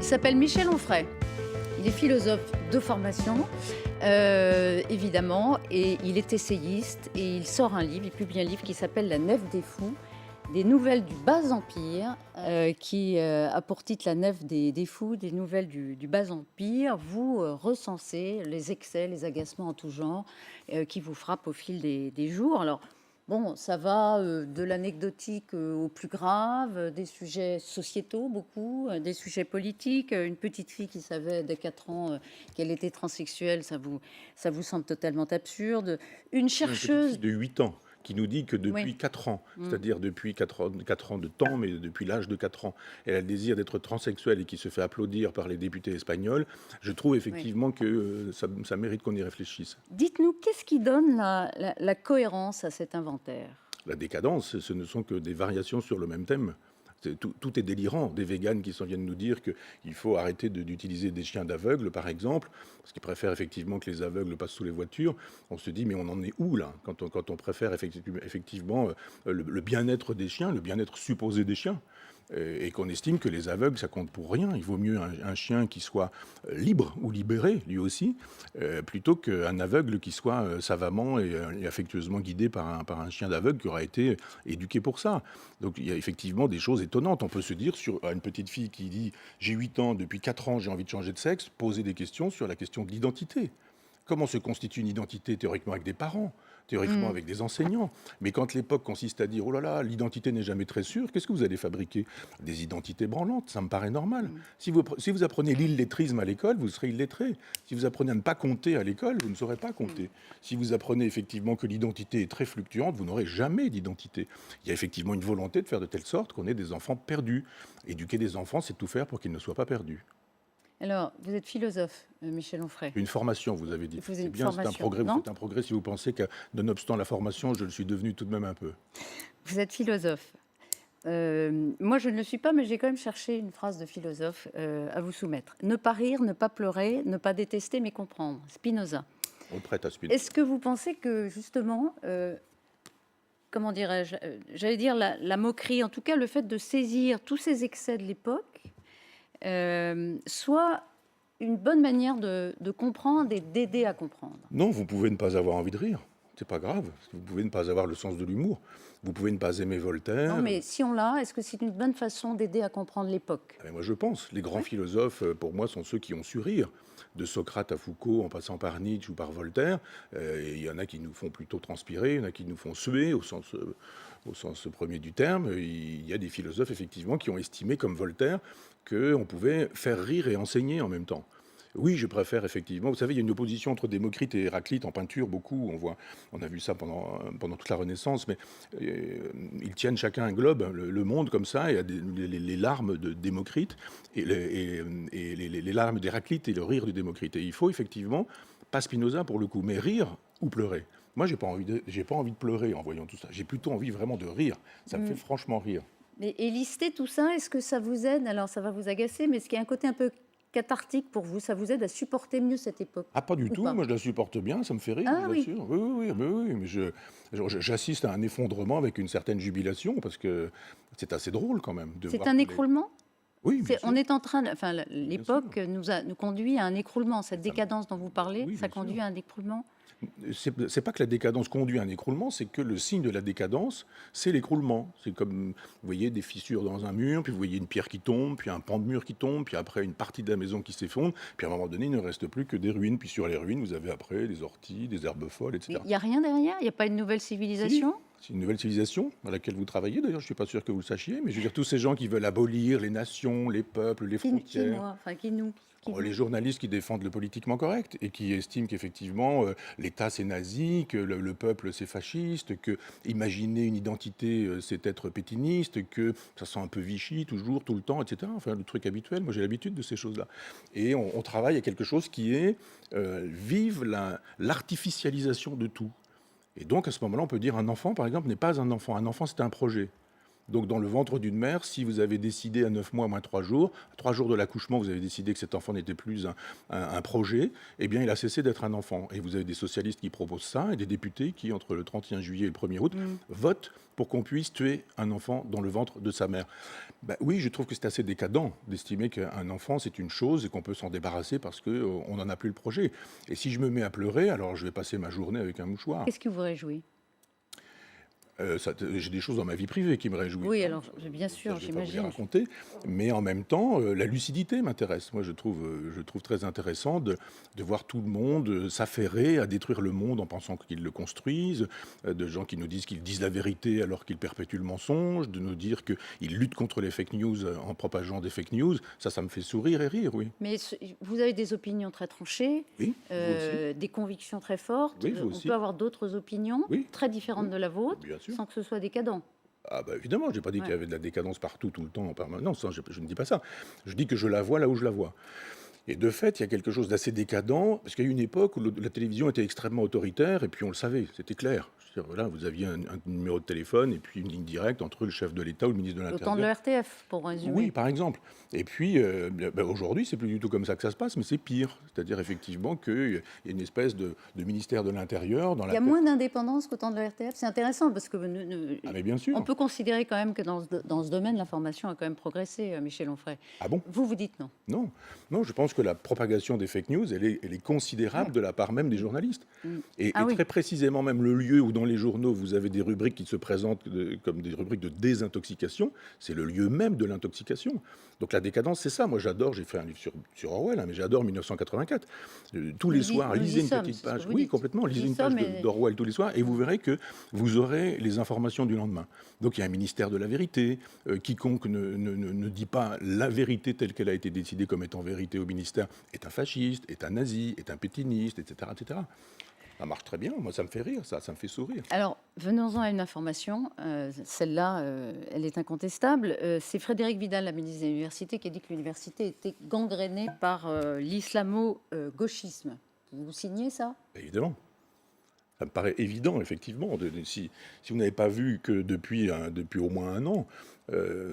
s'appelle Michel Onfray. Il est philosophe de formation, évidemment, et il est essayiste. Et il sort un livre, il publie un livre qui s'appelle La Nef des Fous, des nouvelles du Bas Empire, qui a pour titre La Nef des Fous, des nouvelles du Bas Empire. Vous recensez les excès, les agacements en tout genre qui vous frappent au fil des jours. Alors, bon, ça va de l'anecdotique au plus grave, des sujets sociétaux beaucoup, des sujets politiques. Une petite fille qui savait dès 4 ans qu'elle était transsexuelle, ça vous semble totalement absurde. Une Une petite chercheuse... fille de 8 ans qui nous dit que depuis Oui. 4 ans, c'est-à-dire depuis 4 ans de temps, mais depuis l'âge de 4 ans, elle a le désir d'être transsexuelle et qui se fait applaudir par les députés espagnols, je trouve effectivement que ça mérite qu'on y réfléchisse. Dites-nous, qu'est-ce qui donne la cohérence à cet inventaire? La décadence, ce ne sont que des variations sur le même thème. Tout est délirant. Des véganes qui s'en viennent nous dire qu'il faut arrêter d'utiliser des chiens d'aveugles, par exemple, parce qu'ils préfèrent effectivement que les aveugles passent sous les voitures. On se dit, mais on en est où, là, quand on préfère effectivement le bien-être des chiens, le bien-être supposé des chiens, et qu'on estime que les aveugles, ça compte pour rien. Il vaut mieux un chien qui soit libre ou libéré, lui aussi, plutôt qu'un aveugle qui soit savamment et affectueusement guidé par un chien d'aveugle qui aura été éduqué pour ça. Donc il y a effectivement des choses étonnantes. On peut se dire sur une petite fille qui dit « j'ai 8 ans, depuis 4 ans, j'ai envie de changer de sexe », poser des questions sur la question de l'identité. Comment se constitue une identité théoriquement avec des parents, théoriquement avec des enseignants? Mais quand l'époque consiste à dire « oh là là, l'identité n'est jamais très sûre », qu'est-ce que vous allez fabriquer? Des identités branlantes, ça me paraît normal. Si vous apprenez l'illettrisme à l'école, vous serez illettré. Si vous apprenez à ne pas compter à l'école, vous ne saurez pas compter. Si vous apprenez effectivement que l'identité est très fluctuante, vous n'aurez jamais d'identité. Il y a effectivement une volonté de faire de telle sorte qu'on ait des enfants perdus. Éduquer des enfants, c'est tout faire pour qu'ils ne soient pas perdus. Alors, vous êtes philosophe, Michel Onfray. Une formation, vous avez dit. Vous avez C'est une bien, c'est un formation, progrès. Vous non? faites un progrès si vous pensez que, nonobstant la formation, je le suis devenu tout de même un peu. Vous êtes philosophe. Moi, je ne le suis pas, mais j'ai quand même cherché une phrase de philosophe à vous soumettre. Ne pas rire, ne pas pleurer, ne pas détester, mais comprendre. Spinoza. On prête à Spinoza. Est-ce que vous pensez que, justement, comment dirais-je, j'allais dire la moquerie, en tout cas le fait de saisir tous ces excès de l'époque, soit une bonne manière de comprendre et d'aider à comprendre? Non, vous pouvez ne pas avoir envie de rire. C'est pas grave. Vous pouvez ne pas avoir le sens de l'humour. Vous pouvez ne pas aimer Voltaire. Non, mais si on l'a, est-ce que c'est une bonne façon d'aider à comprendre l'époque? Moi, je pense. Les grands philosophes, pour moi, sont ceux qui ont su rire. De Socrate à Foucault, en passant par Nietzsche ou par Voltaire. Et il y en a qui nous font plutôt transpirer, il y en a qui nous font suer, au sens premier du terme. Il y a des philosophes, effectivement, qui ont estimé, comme Voltaire, qu'on pouvait faire rire et enseigner en même temps. Oui, je préfère effectivement. Vous savez, il y a une opposition entre Démocrite et Héraclite en peinture, beaucoup. On a vu ça pendant toute la Renaissance, mais ils tiennent chacun un globe, le monde comme ça, et il y a les larmes de Démocrite et les larmes d'Héraclite et le rire de Démocrite. Et il faut effectivement, pas Spinoza pour le coup, mais rire ou pleurer. Moi, j'ai pas envie de pleurer en voyant tout ça. J'ai plutôt envie vraiment de rire. Ça me fait franchement rire. Et lister tout ça, est-ce que ça vous aide? Alors, ça va vous agacer, mais est-ce qu'il y a un côté un peu cathartique pour vous? Ça vous aide à supporter mieux cette époque? Ah, pas du tout. Pas? Moi, je la supporte bien. Ça me fait rire, Ah je oui. l'assure. Oui, mais j'assiste à un effondrement avec une certaine jubilation parce que c'est assez drôle quand même de C'est voir un que écroulement? Oui, bien sûr. On est en train, enfin, l'époque nous conduit à un écroulement. Cette décadence dont vous parlez, Oui, ça bien conduit sûr. à un écroulement? C'est pas que la décadence conduit à un écroulement, c'est que le signe de la décadence, c'est l'écroulement. C'est comme, vous voyez, des fissures dans un mur, puis vous voyez une pierre qui tombe, puis un pan de mur qui tombe, puis après une partie de la maison qui s'effondre, puis à un moment donné, il ne reste plus que des ruines, puis sur les ruines, vous avez après des orties, des herbes folles, etc. Il n'y a rien derrière? Il n'y a pas une nouvelle civilisation? C'est une nouvelle civilisation à laquelle vous travaillez, d'ailleurs, je ne suis pas sûr que vous le sachiez, mais je veux dire, tous ces gens qui veulent abolir les nations, les peuples, les Qui frontières, moi? Enfin, qui nous? Qui les vous? journalistes qui défendent le politiquement correct et qui estiment qu'effectivement l'État c'est nazi, que le peuple c'est fasciste, que imaginer une identité c'est être pétiniste, que ça sent un peu Vichy toujours, tout le temps, etc. Enfin, le truc habituel, moi j'ai l'habitude de ces choses-là. Et on travaille à quelque chose qui est vive l'artificialisation de tout. Et donc à ce moment-là, on peut dire un enfant, par exemple, n'est pas un enfant. Un enfant, c'est un projet. Donc, dans le ventre d'une mère, si vous avez décidé à 9 mois moins 3 jours, à 3 jours de l'accouchement, vous avez décidé que cet enfant n'était plus un projet, eh bien, il a cessé d'être un enfant. Et vous avez des socialistes qui proposent ça et des députés qui, entre le 31 juillet et le 1er août, votent pour qu'on puisse tuer un enfant dans le ventre de sa mère. Ben oui, je trouve que c'est assez décadent d'estimer qu'un enfant, c'est une chose et qu'on peut s'en débarrasser parce qu'on n'en a plus le projet. Et si je me mets à pleurer, alors je vais passer ma journée avec un mouchoir. Qu'est-ce qui vous réjouit? J'ai des choses dans ma vie privée qui me réjouissent. Oui, alors bien Ça, sûr, je vais pas vous les j'imagine. raconter, mais en même temps, la lucidité m'intéresse. Moi, je trouve très intéressant de voir tout le monde s'affairer à détruire le monde en pensant qu'ils le construisent, de gens qui nous disent qu'ils disent la vérité alors qu'ils perpétuent le mensonge, de nous dire qu'ils luttent contre les fake news en propageant des fake news. Ça me fait sourire et rire, oui. Mais vous avez des opinions très tranchées, Oui, vous aussi. des convictions très fortes. Oui, vous On aussi. peut avoir d'autres opinions Oui, très différentes oui, de la vôtre, bien sûr. sans que ce soit décadent. Ah bah évidemment, j'ai pas dit qu'il y Ouais. avait de la décadence partout, tout le temps, en permanence. Hein, je ne dis pas ça. Je dis que je la vois là où je la vois. Et de fait, il y a quelque chose d'assez décadent, parce qu'il y a eu une époque où la télévision était extrêmement autoritaire, et puis on le savait, c'était clair. Je veux dire, voilà, vous aviez un numéro de téléphone et puis une ligne directe entre le chef de l'État ou le ministre de Le temps de l'Intérieur. l'ERTF, pour résumer. Oui, par exemple. Et puis, aujourd'hui, c'est plus du tout comme ça que ça se passe, mais c'est pire. C'est-à-dire effectivement qu'il y a une espèce de ministère de l'Intérieur dans Il la y a tête. moins d'indépendance qu'au temps de l'ERTF. C'est intéressant parce que Ah mais bien sûr. on peut considérer quand même que dans ce domaine, l'information a quand même progressé, Michel Onfray. Ah bon? Vous dites non. Non, non, je pense que la propagation des fake news, elle est considérable de la part même des journalistes. Et Ah oui. très précisément, même le lieu où dans les journaux, vous avez des rubriques qui se présentent comme des rubriques de désintoxication, c'est le lieu même de l'intoxication. Donc la décadence, c'est ça. Moi, j'adore, j'ai fait un livre sur Orwell, hein, mais j'adore 1984. Tous les soirs, nous y lisez une sommes, petite c'est ce que page. vous Oui, dites. complètement. Nous Lisez y une page sommes, et- d'Orwell tous les soirs et vous verrez que vous aurez les informations du lendemain. Donc il y a un ministère de la vérité. Quiconque ne dit pas la vérité telle qu'elle a été décidée comme étant vérité au ministère est un fasciste, est un nazi, est un pétiniste, etc., etc. Ça marche très bien. Moi, ça me fait rire, ça me fait sourire. Alors, venons-en à une information. Celle-là, elle est incontestable. C'est Frédéric Vidal, la ministre de l'Université, qui a dit que l'université était gangrénée par l'islamo-gauchisme. Vous signez ça? Évidemment. Ça me paraît évident, effectivement. Si vous n'avez pas vu que depuis au moins un an,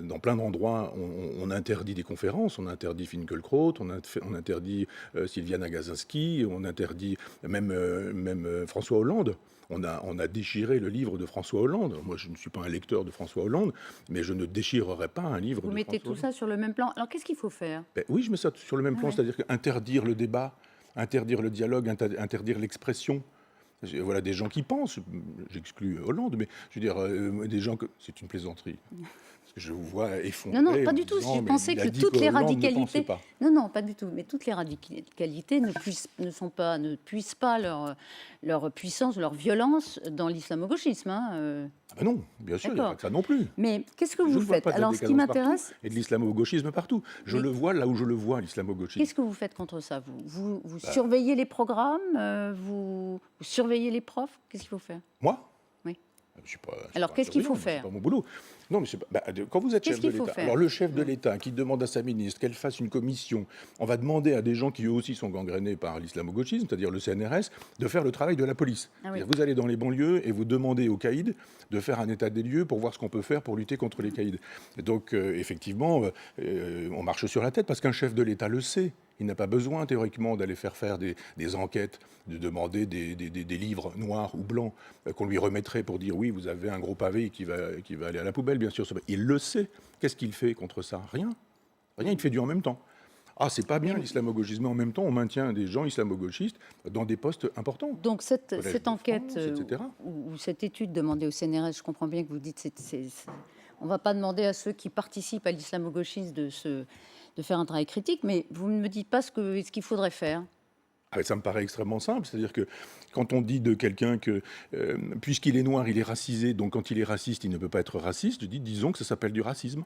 dans plein d'endroits, on interdit des conférences, on interdit Finkielkraut, on interdit Sylviane Agacinski, on interdit même François Hollande. On a déchiré le livre de François Hollande. Moi, je ne suis pas un lecteur de François Hollande, mais je ne déchirerai pas un livre Vous de mettez François tout Hollande. ça sur le même plan. Alors, qu'est-ce qu'il faut faire? Ben oui, je mets ça sur le même plan, Ouais. c'est-à-dire interdire le débat, interdire le dialogue, interdire l'expression. Voilà des gens qui pensent, j'exclus Hollande, mais je veux dire, des gens que... C'est une plaisanterie. Parce que je vous vois effondré. Non, pas en du tout. disant, Je mais pensais il a que dit toutes les Hollande ne pensait radicalités... pas. Non, pas du tout. Mais toutes les radicalités ne puissent pas leur puissance, leur violence dans l'islamo-gauchisme. Hein. Ah ben non, bien sûr, il n'y a D'accord. pas que ça non plus. Mais qu'est-ce que Je vous ne vois faites? pas de la Alors, ce qui décadence partout m'intéresse, et de l'islamo-gauchisme partout. Je Mais- le vois là où je le vois, l'islamo-gauchisme. qu'est-ce que vous faites contre ça? Vous Bah. surveillez les programmes, vous surveillez les profs? Qu'est-ce qu'il faut faire? Moi Oui. Je suis pas, Alors, qu'est-ce qu'il faut faire? C'est pas mon boulot. Non, mais quand vous êtes Qu'est-ce chef de qu'il faut l'État, faire? alors le chef de l'État qui demande à sa ministre qu'elle fasse une commission, on va demander à des gens qui eux aussi sont gangrénés par l'islamo-gauchisme, c'est-à-dire le CNRS, de faire le travail de la police. Ah oui. C'est-à-dire, vous allez dans les banlieues et vous demandez aux caïds de faire un état des lieux pour voir ce qu'on peut faire pour lutter contre les caïds. Et donc, effectivement, on marche sur la tête parce qu'un chef de l'État le sait. Il n'a pas besoin, théoriquement, d'aller faire des enquêtes, de demander des livres noirs ou blancs qu'on lui remettrait pour dire oui, vous avez un gros pavé qui va aller à la poubelle, bien sûr. Il le sait. Qu'est-ce qu'il fait contre ça? Rien. Rien, il fait du en même temps. Ah, c'est pas bien l'islamo-gauchisme, mais en même temps, on maintient des gens islamo-gauchistes dans des postes importants. Donc, cette Collège de enquête France, etc. ou cette étude demandée au CNRS, je comprends bien que vous dites on ne va pas demander à ceux qui participent à l'islamo-gauchisme de faire un travail critique, mais vous ne me dites pas ce qu'il faudrait faire. Ah, ça me paraît extrêmement simple, c'est-à-dire que quand on dit de quelqu'un que, puisqu'il est noir, il est racisé, donc quand il est raciste, il ne peut pas être raciste, je dis, disons que ça s'appelle du racisme.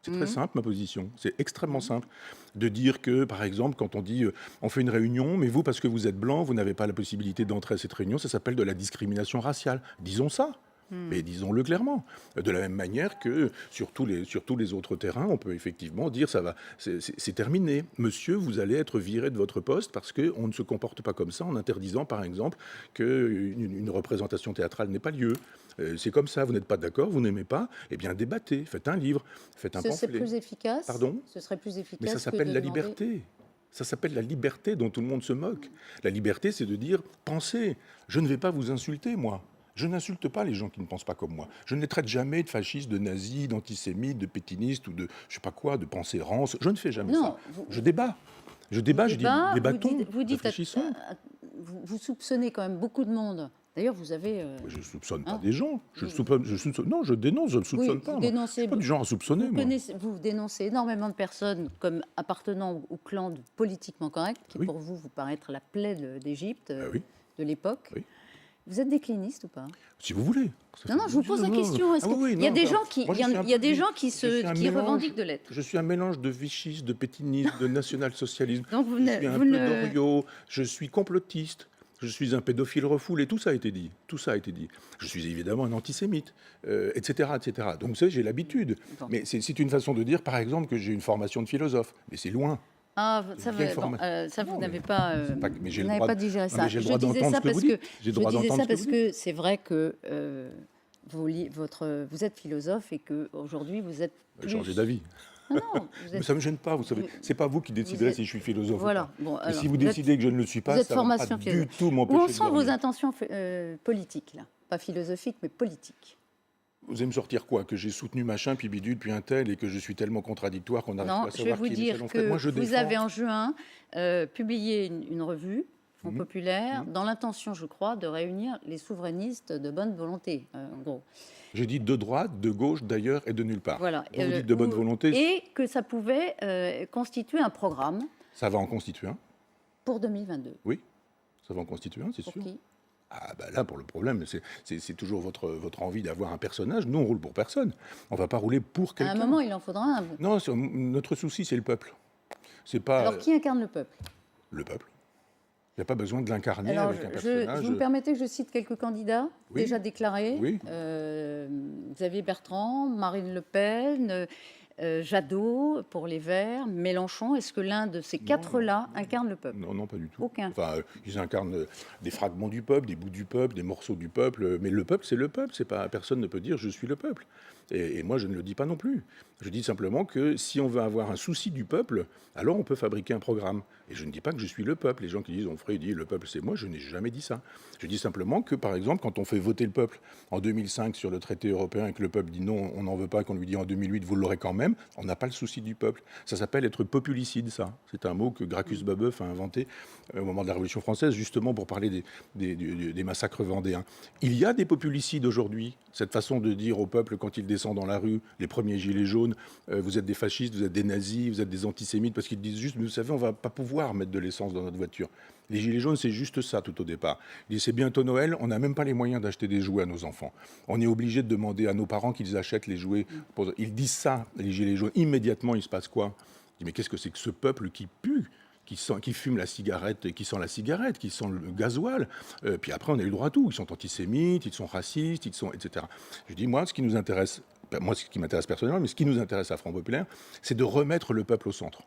C'est très simple, ma position. C'est extrêmement simple de dire que, par exemple, quand on dit on fait une réunion, mais vous, parce que vous êtes blanc, vous n'avez pas la possibilité d'entrer à cette réunion, ça s'appelle de la discrimination raciale. Disons ça. Mais disons-le clairement. De la même manière que sur tous les autres terrains, on peut effectivement dire ça va, c'est terminé. Monsieur, vous allez être viré de votre poste parce qu'on ne se comporte pas comme ça en interdisant, par exemple, qu'une représentation théâtrale n'ait pas lieu. C'est comme ça, vous n'êtes pas d'accord, vous n'aimez pas, eh bien débattez, faites un livre, faites un Ce serait pamphlet. plus efficace. Pardon ? Ce serait plus efficace. Mais ça que s'appelle de la demander- liberté. Ça s'appelle la liberté dont tout le monde se moque. La liberté, c'est de dire, pensez, je ne vais pas vous insulter, moi. Je n'insulte pas les gens qui ne pensent pas comme moi. Je ne les traite jamais de fascistes, de nazis, d'antisémites, de pétinistes ou de je sais pas quoi, de pensées rances. Je ne fais jamais Non, ça. vous- Je débat. Je débat, je dis débattons, vous dites, réfléchissons. vous soupçonnez quand même beaucoup de monde. D'ailleurs, vous avez. Je ne soupçonne pas Hein des gens. Non, je dénonce, je ne soupçonne pas. Vous Moi. Je dénoncez. suis pas du genre à soupçonner, moi. Vous dénoncez énormément de personnes comme appartenant au clan politiquement correct, qui Oui. pour vous paraît être la plaie d'Égypte Oui, de l'époque. Oui. Vous êtes décliniste ou pas? si vous voulez. Non, je vous pose la question. Est-ce Ah oui, qu'il y a non, des enfin, gens qui, moi, je il y suis a- un il y a peu- des gens qui je suis un qui mélange- revendiquent de l'être. Je suis un mélange de vichisme, de pétinisme, de national-socialisme. Donc vous Je ne- suis un vous peu ne- d'Oriot, je suis complotiste, je suis un pédophile refoulé, tout ça a été dit. Tout ça a été dit. Je suis évidemment un antisémite, etc., etc. Donc, vous savez, j'ai l'habitude. Bon. Mais c'est une façon de dire, par exemple, que j'ai une formation de philosophe. Mais c'est loin. Ah, ça, bien bon, formé. ça vous Non, n'avez mais pas, mais j'ai vous le n'avez droit pas de- digéré non, ça. mais j'ai le Je droit disais d'entendre ça ce que parce vous que dites. J'ai le je droit disais d'entendre ça ce que parce vous que c'est vrai que vous êtes philosophe et que aujourd'hui vous êtes J'ai plus... changé d'avis. Non, non, vous Mais êtes- ça ne me gêne pas, vous savez. vous- C'est pas vous qui déciderez êtes- si je suis philosophe Voilà. ou pas. Bon, Mais alors, si vous vous êtes- décidez que je ne le suis pas, vous êtes ça ne va pas formation du philosophe. tout Où m'empêcher en de sont vos dormir. intentions politiques là? Pas philosophiques, mais politiques. Vous allez me sortir quoi? Que j'ai soutenu machin, puis bidule, puis un tel, et que je suis tellement contradictoire qu'on n'arrive pas Non, à je vais savoir vous qui est dire Michel que Onfray. Moi, je vous défends. avez en juin publié une revue, Front Mhm. Populaire, Mhm. dans l'intention, je crois, de réunir les souverainistes de bonne volonté, en gros. J'ai dit de droite, de gauche, d'ailleurs, et de nulle part. Voilà. Vous dites de bonne volonté, Et que ça pouvait constituer un programme ça va en constituer un. pour 2022. Oui, ça va en constituer un, c'est Pour sûr. qui? Ah bah là, pour le problème, c'est toujours votre envie d'avoir un personnage. Nous, on roule pour personne. On va pas rouler pour À quelqu'un. un moment, il en faudra un. Non, notre souci, c'est le peuple. C'est pas Alors, qui incarne le peuple? le peuple. Il n'y a pas besoin de l'incarner Alors, avec un personnage. vous me permettez que je cite quelques candidats Oui. déjà déclarés. Oui. Xavier Bertrand, Marine Le Pen, Jadot pour les Verts, Mélenchon. Est-ce que l'un de ces quatre-là incarne le peuple? Non, non, pas du tout. Aucun. Enfin, ils incarnent des fragments du peuple, des bouts du peuple, des morceaux du peuple. Mais le peuple, c'est le peuple. C'est pas, personne ne peut dire je suis le peuple. Et moi, je ne le dis pas non plus. Je dis simplement que si on veut avoir un souci du peuple, alors on peut fabriquer un programme. Et je ne dis pas que je suis le peuple. Les gens qui disent Onfray dit le peuple c'est moi, je n'ai jamais dit ça. Je dis simplement que, par exemple, quand on fait voter le peuple en 2005 sur le traité européen et que le peuple dit non, on n'en veut pas, qu'on lui dit en 2008 vous l'aurez quand même, on n'a pas le souci du peuple. Ça s'appelle être populicide, ça. C'est un mot que Gracchus Babeuf a inventé au moment de la Révolution française, justement pour parler des massacres vendéens. Il y a des populicides aujourd'hui. Cette façon de dire au peuple quand il descend dans la rue, les premiers gilets jaunes, vous êtes des fascistes, vous êtes des nazis, vous êtes des antisémites, parce qu'ils disent juste, mais vous savez, on va pas pouvoir mettre de l'essence dans notre voiture. Les gilets jaunes, c'est juste ça tout au départ. Ils disent, c'est bientôt Noël, on n'a même pas les moyens d'acheter des jouets à nos enfants. On est obligé de demander à nos parents qu'ils achètent les jouets. Ils disent ça, les gilets jaunes. Immédiatement, il se passe quoi? Je dis, mais qu'est-ce que c'est que ce peuple qui pue, qui fume la cigarette, qui sent la cigarette, qui sent le gasoil. Puis après, on a eu le droit à tout. Ils sont antisémites, ils sont racistes, etc. Je dis, moi, ce qui nous intéresse, ce qui m'intéresse personnellement, mais ce qui nous intéresse à Front Populaire, c'est de remettre le peuple au centre.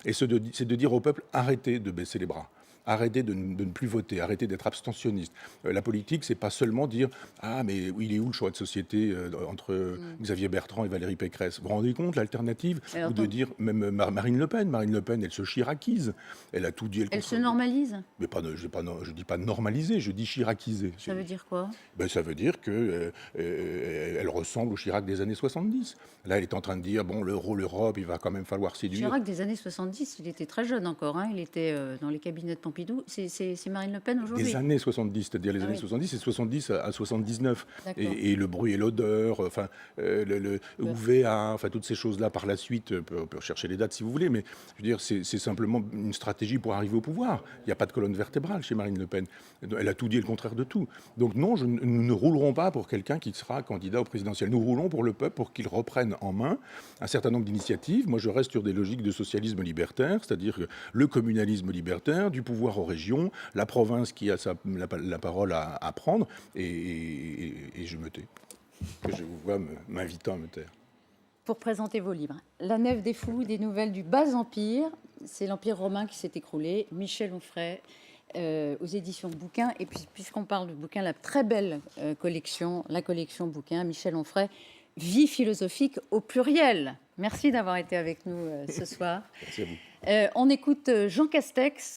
Et c'est de dire au peuple, arrêtez de baisser les bras. Arrêtez de ne plus voter, arrêtez d'être abstentionniste. La politique, c'est pas seulement dire ah mais il est où le choix de société entre Xavier Bertrand et Valérie Pécresse. Vous vous rendez compte l'alternative? Ou de dire même Marine Le Pen. Marine Le Pen, elle se chiracise. Elle a tout dit. Elle se normalise. Mais je dis pas normaliser, je dis chiraciser. Ça veut dire quoi? Ça veut dire que elle ressemble au Chirac des années 70. Là, elle est en train de dire bon l'euro, l'Europe, il va quand même falloir séduire. Chirac des années 70, il était très jeune encore. Il était dans les cabinets de Pompidou. C'est Marine Le Pen aujourd'hui. Des années 70, c'est-à-dire les années 70, c'est 70 à 79. Et le bruit et l'odeur, enfin, le UVA, enfin, toutes ces choses-là par la suite, on peut chercher les dates si vous voulez, mais je veux dire, c'est simplement une stratégie pour arriver au pouvoir. Il n'y a pas de colonne vertébrale chez Marine Le Pen. Elle a tout dit et le contraire de tout. Donc non, nous ne roulerons pas pour quelqu'un qui sera candidat au présidentiel. Nous roulons pour le peuple, pour qu'il reprenne en main un certain nombre d'initiatives. Moi, je reste sur des logiques de socialisme libertaire, c'est-à-dire le communalisme libertaire, du pouvoir pouvoir aux régions, la province qui a la parole à prendre, et je me tais, que je vous vois m'invitant à me taire. Pour présenter vos livres. La Nef des Fous, des nouvelles du Bas Empire, c'est l'Empire romain qui s'est écroulé. Michel Onfray, aux éditions Bouquin. Et puis, puisqu'on parle de bouquin, la très belle collection, la collection Bouquin, Michel Onfray, Vie philosophique au pluriel. Merci d'avoir été avec nous ce soir. Merci à vous. On écoute Jean Castex